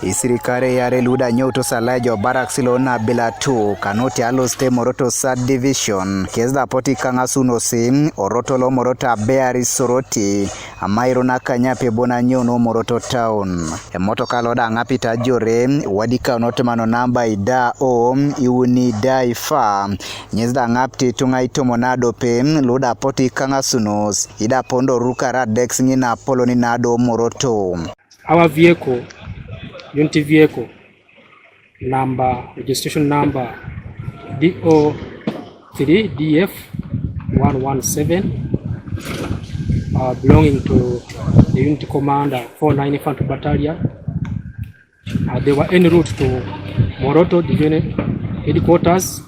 Isirikalei Iyare luda nyoto salajo Baraxilona Bilatu kanoti aloste moroto Sad Division kezda poti kangasuno sim orotolo morota beari soroti amairo nakanyape bona nyono moroto town emoto kaloda ngapita jore wadika notemano namba ida o iuni daifa nyezda ngapti tungaito monado pe luda poti kangasunos ida pondo ruka radex ngina poloni nado moroto. Our vehicle, unity vehicle, registration number DO3DF117, belonging to the unity commander 49 Infantry Battalion. They were en route to Moroto Division headquarters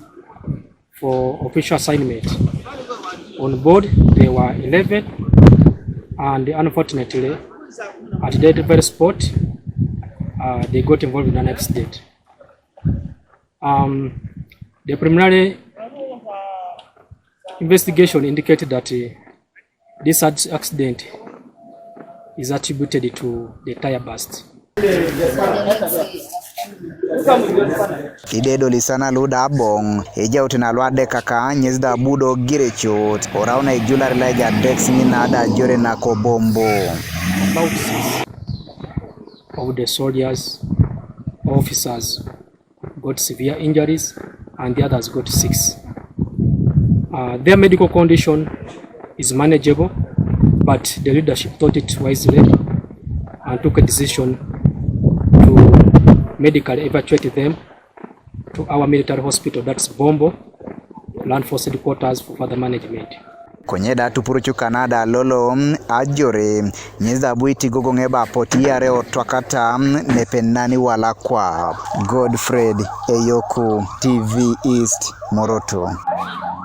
for official assignment. On board, there were 11, and unfortunately, at that very spot, they got involved in an accident. The preliminary investigation indicated that this accident is attributed to the tire burst. Idedo lisana luda bong eja utina lwade kaka nyezda budo girechot orauna ijula relaja dex nada jore na kobombo. About 6 of the soldiers, officers got severe injuries and the others got 6. Their medical condition is manageable, but the leadership thought it wisely and took a decision to medically evacuate them to our military hospital, that's Bombo, Land Force headquarters, for further management. Konyeda tupuruchu Canada lolo ajore nyezda buiti gogo ngeba poti Iyare otwakata nepenani wala kwa Godfred Eyoku TV East Moroto.